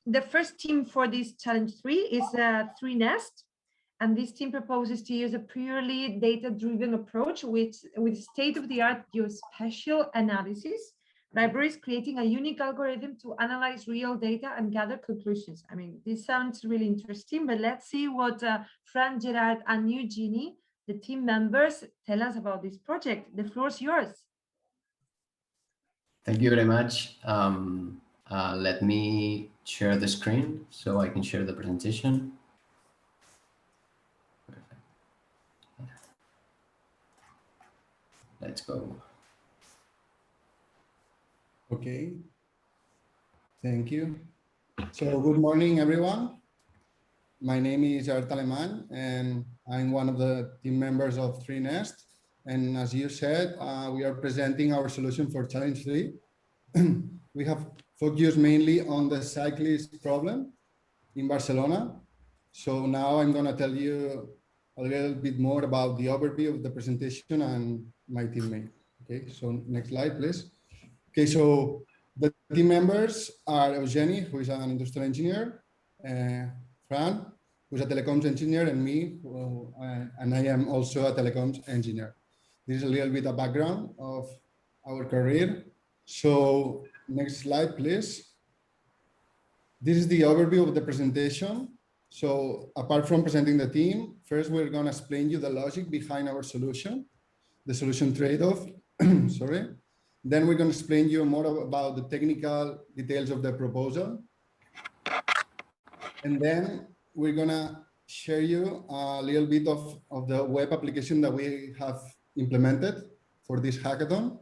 The first team for this challenge 3 is 3Nest, and this team proposes to use a purely data-driven approach with state-of-the-art geospatial analysis libraries, creating a unique algorithm to analyze real data and gather conclusions. I mean, this sounds really interesting, but let's see what Fran, Gerard, and Eugenie, the team members, tell us about this project. The floor is yours. Thank you very much. Let me share the screen so I can share the presentation. Perfect. Let's go. Okay. Thank you. So good morning, everyone. My name is Art Aleman, and I'm one of the team members of 3Nest. And as you said, we are presenting our solution for Challenge 3. We have focused mainly on the cyclist problem in Barcelona. So now I'm going to tell you a little bit more about the overview of the presentation and my teammate. Okay, so next slide, please. Okay, so the team members are Eugenie, who is an industrial engineer, Fran, who's a telecoms engineer, and me, and I am also a telecoms engineer. This is a little bit of background of our career. So next slide, please. This is the overview of the presentation. So apart from presenting the team, first we're going to explain you the logic behind our solution, the solution trade-off, sorry. Then we're going to explain you more about the technical details of the proposal. And then we're going to share you a little bit of the web application that we have implemented for this hackathon.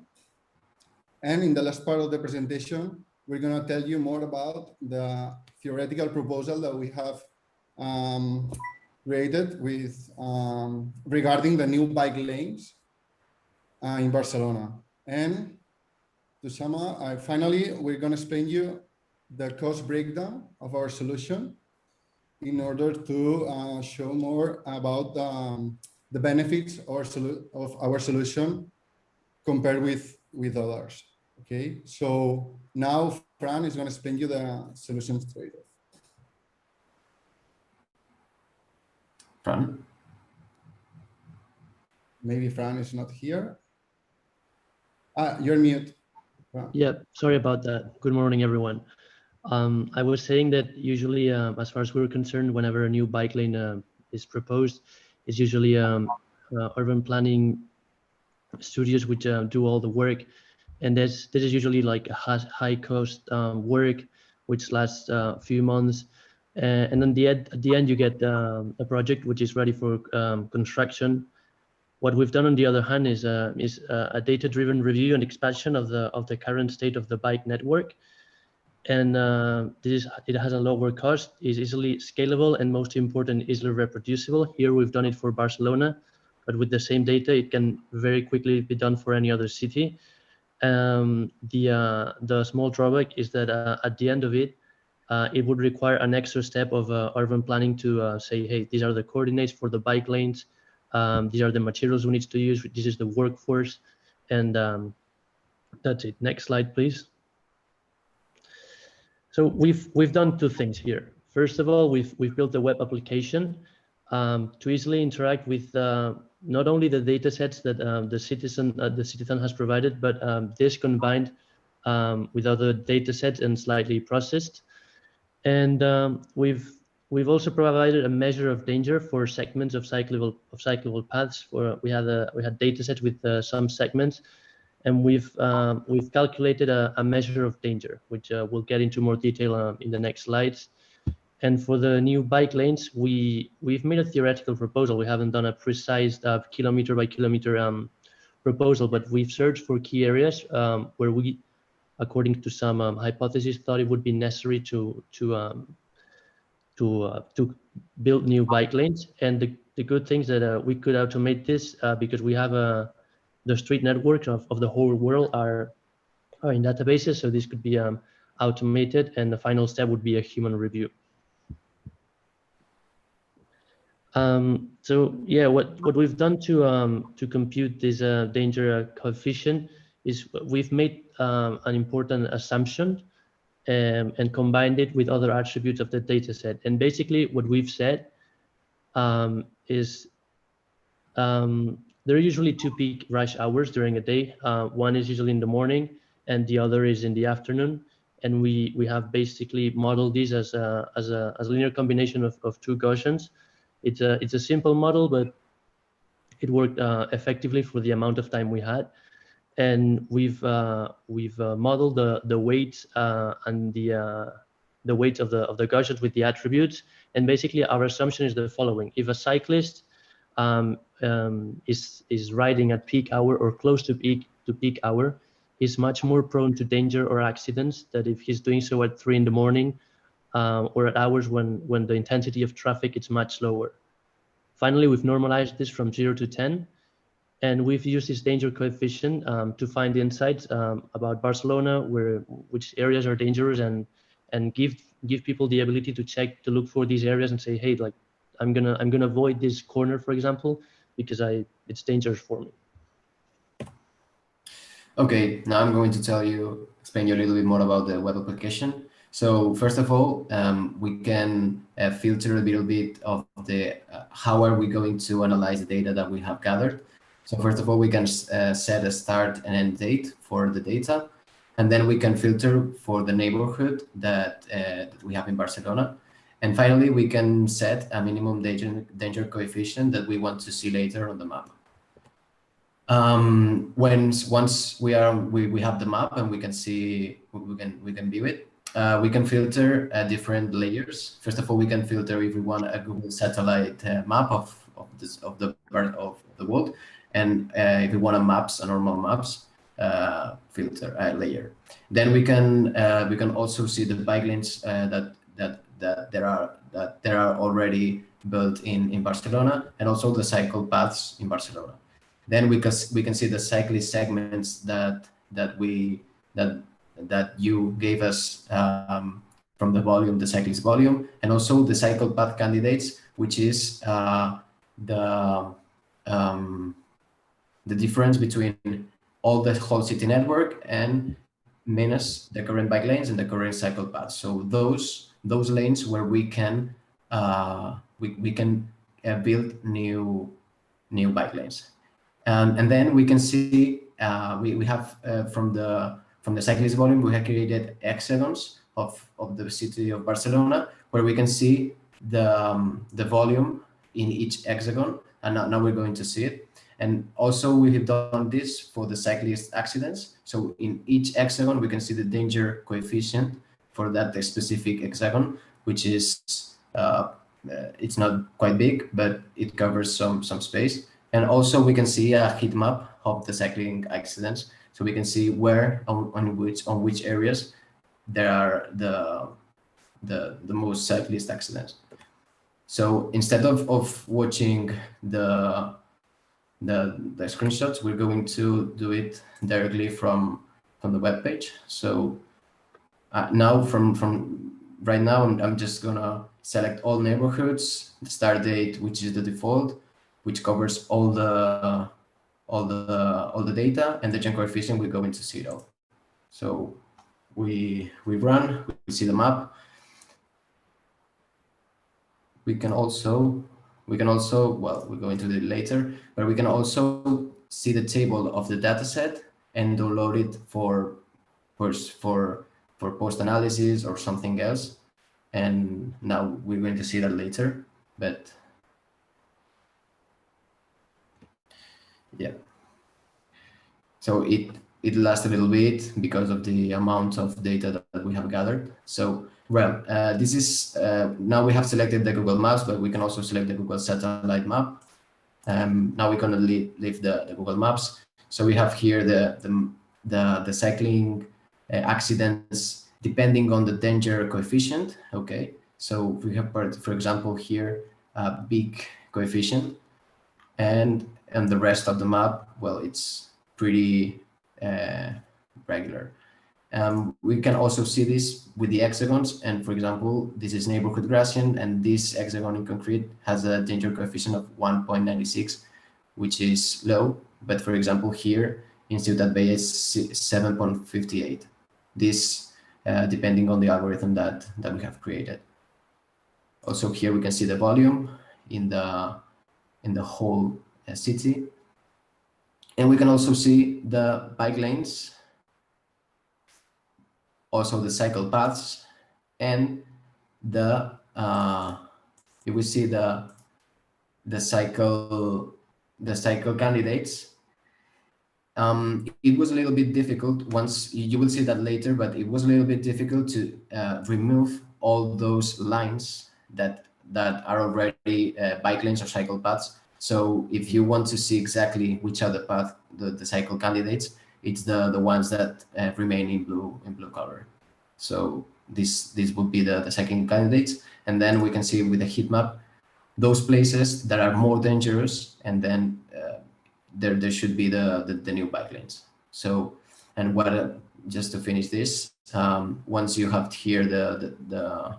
And in the last part of the presentation, we're going to tell you more about the theoretical proposal that we have created with regarding the new bike lanes in Barcelona. And to sum up, finally, we're going to explain you the cost breakdown of our solution in order to show more about the benefits of our solution compared with others. Okay, so now Fran is going to explain you the solutions trade-off. Fran? Maybe Fran is not here. You're mute. Fran. Yeah, sorry about that. Good morning, everyone. I was saying that usually, as far as we're concerned, whenever a new bike lane is proposed, it's usually urban planning studios which do all the work. And this is usually like a high cost work, which lasts a few months. And then at the end, you get a project which is ready for construction. What we've done, on the other hand, is a data-driven review and expansion of the current state of the bike network. And it has a lower cost, is easily scalable, and most important, easily reproducible. Here we've done it for Barcelona, but with the same data, it can very quickly be done for any other city. The small drawback is that at the end of it, it would require an extra step of urban planning to say, hey, these are the coordinates for the bike lanes. These are the materials we need to use. This is the workforce, and that's it. Next slide, please. So we've done two things here. First of all, we've built a web application to easily interact with not only the data sets that the Citython has provided, but this combined with other data sets and slightly processed. And we've also provided a measure of danger for segments of cyclable paths. We had data sets with some segments, and we've calculated a measure of danger, which we'll get into more detail in the next slides. And for the new bike lanes, we've made a theoretical proposal. We haven't done a precise kilometer by kilometer proposal, but we've searched for key areas where we, according to some hypotheses, thought it would be necessary to build new bike lanes. And the good things that we could automate this because we have the street networks of the whole world are in databases, so this could be automated, and the final step would be a human review. So yeah, what we've done to compute this danger coefficient is we've made an important assumption, and combined it with other attributes of the data set. And basically what we've said is there are usually two peak rush hours during a day. One is usually in the morning and the other is in the afternoon. And we have basically modeled these as a linear combination of two Gaussians. It's a simple model, but it worked effectively for the amount of time we had. And we've modeled the weight and the weight of the Gaussians with the attributes. And basically our assumption is the following: if a cyclist is riding at peak hour or close to peak hour, he's much more prone to danger or accidents than if he's doing so at 3 in the morning or at hours when the intensity of traffic is much lower. Finally, we've normalized this from 0 to 10, and we've used this danger coefficient to find insights about Barcelona, which areas are dangerous, and give people the ability to look for these areas and say, hey, like I'm gonna avoid this corner, for example, because it's dangerous for me. Okay, now I'm going to explain you a little bit more about the web application. So first of all, we can filter a little bit of the how are we going to analyze the data that we have gathered. So first of all, we can set a start and end date for the data, and then we can filter for the neighborhood that we have in Barcelona. And finally, we can set a minimum danger coefficient that we want to see later on the map. Once we have the map and we can see, we can view it, we can filter different layers. First of all, we can filter if we want a Google satellite map of the world, and if we want a normal maps filter layer. Then we can also see the bike lanes that there are already built in Barcelona, and also the cycle paths in Barcelona. Then we can see the cyclist segments that you gave us from the volume, the cyclist volume, and also the cycle path candidates, which is the difference between all the whole city network and minus the current bike lanes and the current cycle paths. So those lanes where we can build new bike lanes. And then we can see we have from the cyclist volume, we have created hexagons of the city of Barcelona, where we can see the volume in each hexagon, and now we're going to see it. And also we have done this for the cyclist accidents. So in each hexagon, we can see the danger coefficient for that specific hexagon, which is it's not quite big, but it covers some space. And also we can see a heat map of the cycling accidents, so we can see where on which areas there are the most cyclist accidents. So instead of watching the screenshots, we're going to do it directly from the web page. So now right now I'm just gonna select all neighborhoods, the start date, which is the default, which covers all the data, and the danger coefficient will go into 0. So we run, we see the map. We can also, well, we'll go into it later, but we can also see the table of the data set and download it for post analysis or something else. And now we're going to see that later, but yeah. So it lasts a little bit because of the amount of data that we have gathered. So, well, this is, now we have selected the Google Maps, but we can also select the Google Satellite map. Now we're gonna leave the Google Maps. So we have here the cycling accidents depending on the danger coefficient, okay? So we have, for example, here, a big coefficient, and the rest of the map, well, it's pretty regular. We can also see this with the hexagons, and for example, this is neighborhood Gracian, and this hexagon in concrete has a danger coefficient of 1.96, which is low, but for example here in Ciutat Bella is 7.58. This depending on the algorithm that we have created. Also here we can see the volume in the whole city. And we can also see the bike lanes, also the cycle paths, and the you will see the cycle candidates. It was a little bit difficult. Once you will see that later, but it was a little bit difficult to remove all those lines that are already bike lanes or cycle paths. So if you want to see exactly which are the cycle candidates, it's the ones that remain in blue color. So this would be the cycling candidates, and then we can see with the heat map those places that are more dangerous, and then there should be the new bike lanes. So, and just to finish this, once you have here the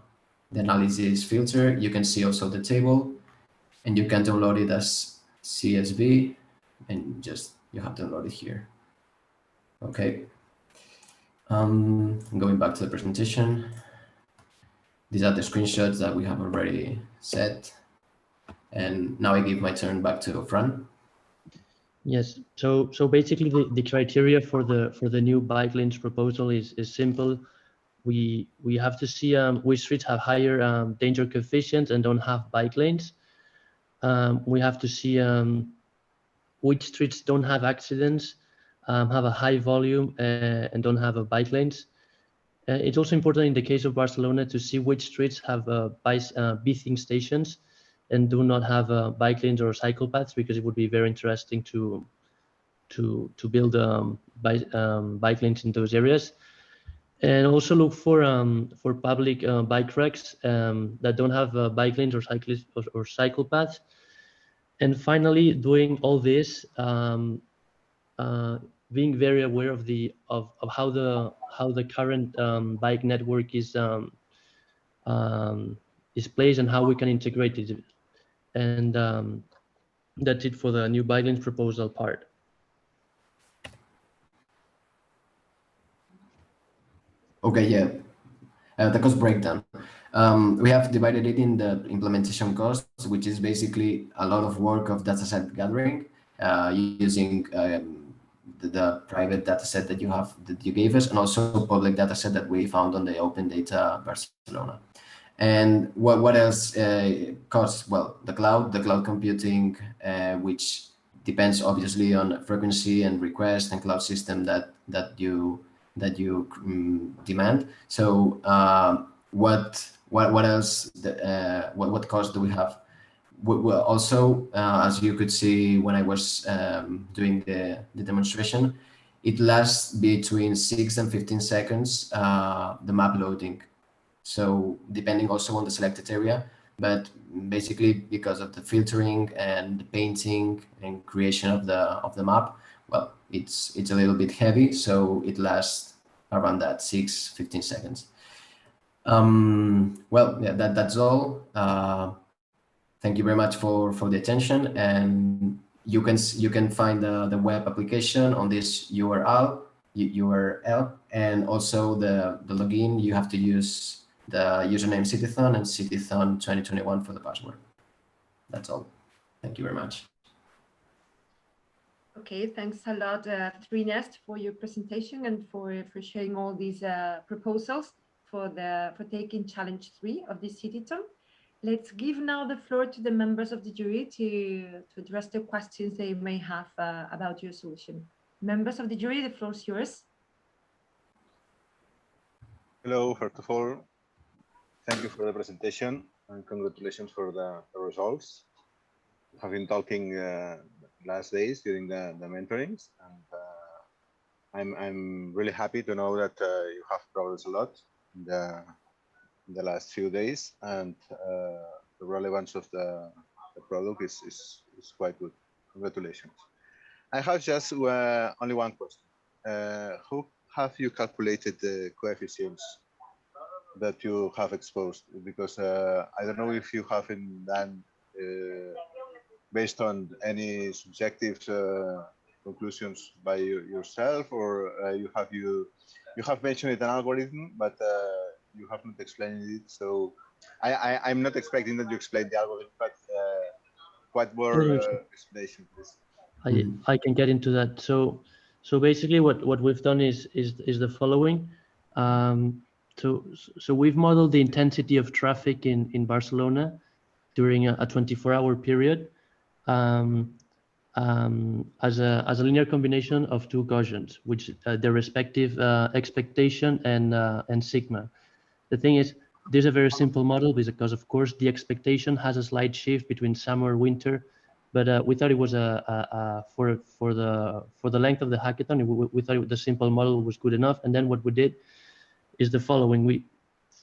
analysis filter, you can see also the table, and you can download it as CSV, and just you have to download it here. Okay. Going back to the presentation, these are the screenshots that we have already set. And now I give my turn back to Fran. Yes. So basically, the criteria for the new bike lanes proposal is simple. We have to see which streets have higher danger coefficients and don't have bike lanes. We have to see which streets don't have accidents, have a high volume, and don't have a bike lanes. It's also important in the case of Barcelona to see which streets have bathing stations and do not have bike lanes or cycle paths, because it would be very interesting to build bike lanes in those areas. And also look for public bike racks that don't have bike lanes or cycle paths. And finally, doing all this, being very aware of how the current bike network is placed and how we can integrate it. And that's it for the new bike lanes proposal part. Okay, yeah. The cost breakdown. We have divided it in the implementation costs, which is basically a lot of work of dataset gathering using the private dataset that you gave us, and also public dataset that we found on the Open Data Barcelona. And what else costs? Well, the cloud computing, which depends obviously on frequency and request and cloud system that you demand. So what else? What cost do we have? Also, as you could see when I was doing the demonstration, it lasts between 6 and 15 seconds, the map loading. So depending also on the selected area, but basically because of the filtering and the painting and creation of the map, well, it's a little bit heavy, so it lasts around that 15 seconds. Well, yeah, that's all. Thank you very much for the attention, and you can find the web application on this URL, and also the login. You have to use the username Citython and Citython 2021 for the password. That's all. Thank you very much. Okay, thanks a lot, 3Nest, for your presentation and for sharing all these proposals for taking challenge 3 of this Citython. Let's give now the floor to the members of the jury to address the questions they may have about your solution. Members of the jury, the floor is yours. Hello, first of all, thank you for the presentation and congratulations for the results. I've been talking last days during the mentorings, and I'm really happy to know that you have progressed a lot in the last few days, and the relevance of the product is quite good. Congratulations. I have just only one question. How have you calculated the coefficients that you have exposed? Because I don't know if you haven't done based on any subjective conclusions by yourself, or you have mentioned it an algorithm, but you have not explained it. So I'm not expecting that you explain the algorithm, but what were explanation, please? I can get into that. So basically what we've done is the following. So we've modeled the intensity of traffic in Barcelona during a 24-hour period as a linear combination of two Gaussians, which their respective expectation and sigma. The thing is, there's a very simple model because, of course, the expectation has a slight shift between summer and winter, but we thought it was for the length of the hackathon, we thought the simple model was good enough. And then what we did is the following: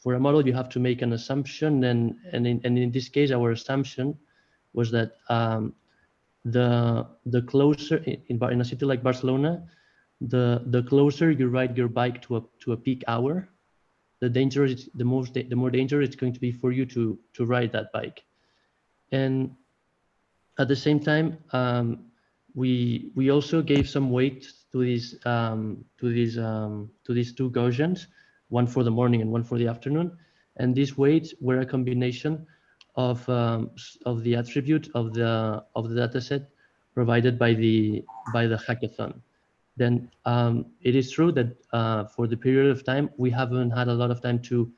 for a model you have to make an assumption, and in this case our assumption was that the closer in a city like Barcelona, the closer you ride your bike to a peak hour, the more dangerous it's going to be for you to ride that bike. And at the same time, we also gave some weight to these two Gaussians, one for the morning and one for the afternoon. And these weights were a combination of the attribute of the dataset provided by the hackathon. Then it is true that for the period of time we haven't had a lot of time to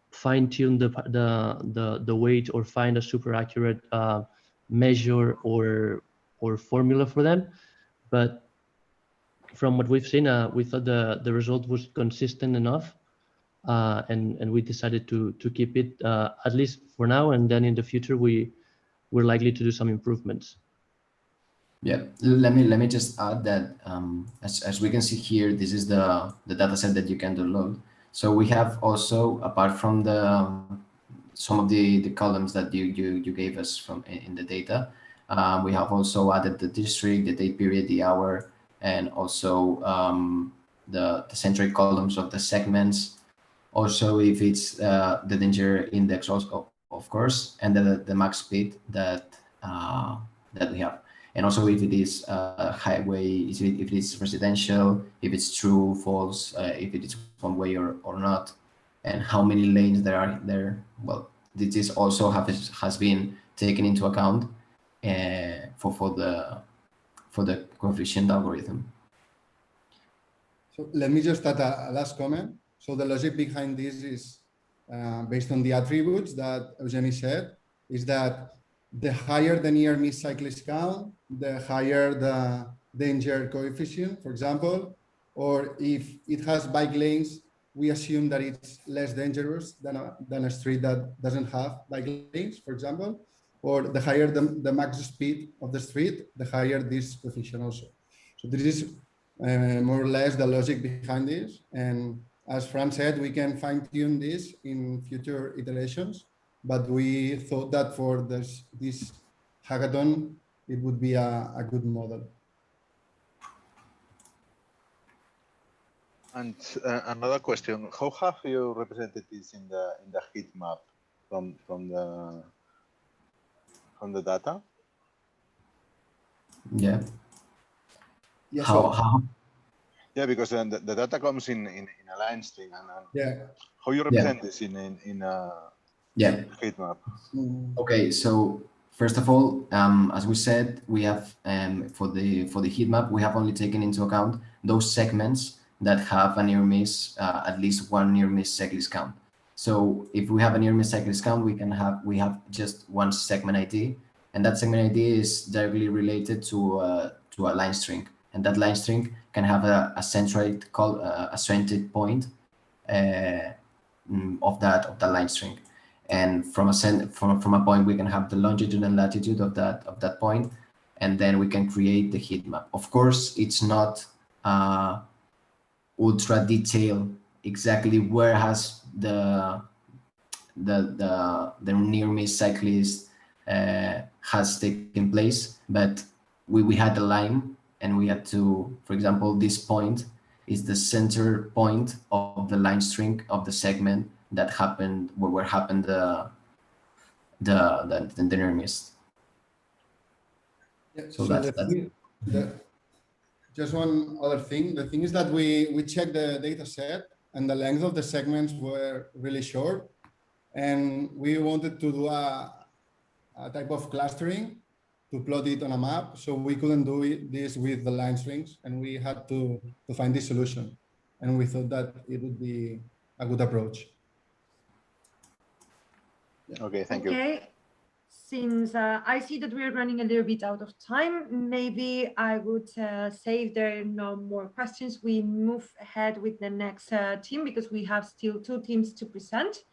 fine-tune the weight or find a super accurate measure or formula for them. But from what we've seen, we thought the result was consistent enough, and we decided to keep it at least for now. And then in the future, we're likely to do some improvements. Yeah, let me just add that as we can see here, this is the data set that you can download. So we have also, apart from some of the columns that you gave us from in the data, we have also added the district, the date period, the hour, and also the centric columns of the segments. Also, if it's the danger index, also, of course, and the max speed that we have. And also if it is highway, if it is residential, if it's true, false, if it is one way or not, and how many lanes there are there. Well, this also has been taken into account for the coefficient algorithm. So let me just add a last comment. So the logic behind this is based on the attributes that Eugenie said, is that the higher the near miss cyclist count, the higher the danger coefficient, for example, or if it has bike lanes, we assume that it's less dangerous than a street that doesn't have bike lanes, for example, or the higher the max speed of the street, the higher this coefficient also. So this is more or less the logic behind this. And as Fran said, we can fine-tune this in future iterations. But we thought that for this hackathon, it would be a good model. And another question: how have you represented this in the heat map from the data? Yeah. Yeah. How? Yeah, because then the data comes in a line string, and yeah. How you represent this in a heat map? Okay, so first of all, as we said, we have for the heat map, we have only taken into account those segments that have a near miss, at least one near miss cyclist count. So if we have a near miss cyclist count, we have just one segment ID, and that segment ID is directly related to a line string, and that line string can have a centroid point of that line string. And from a point, we can have the longitude and latitude of that point, and then we can create the heat map. Of course, it's not ultra detailed exactly where has the near miss cyclist has taken place, but we had the line, and we had to, for example, this point is the center point of the line string of the segment that happened where happened the near miss. Yeah, So that's Just one other thing. The thing is that we checked the data set and the length of the segments were really short. And we wanted to do a type of clustering to plot it on a map. So we couldn't do this with the line strings, and we had to find this solution. And we thought that it would be a good approach. Yeah. Okay, thank you. Okay, since I see that we're running a little bit out of time, maybe I would say if there are no more questions, we move ahead with the next team, because we have still 2 teams to present.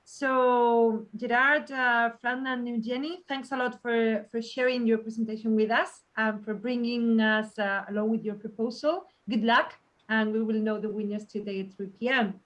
So Gerard, Fran, and Eugenie, thanks a lot for sharing your presentation with us and for bringing us along with your proposal. Good luck, and we will know the winners today at 3 p.m.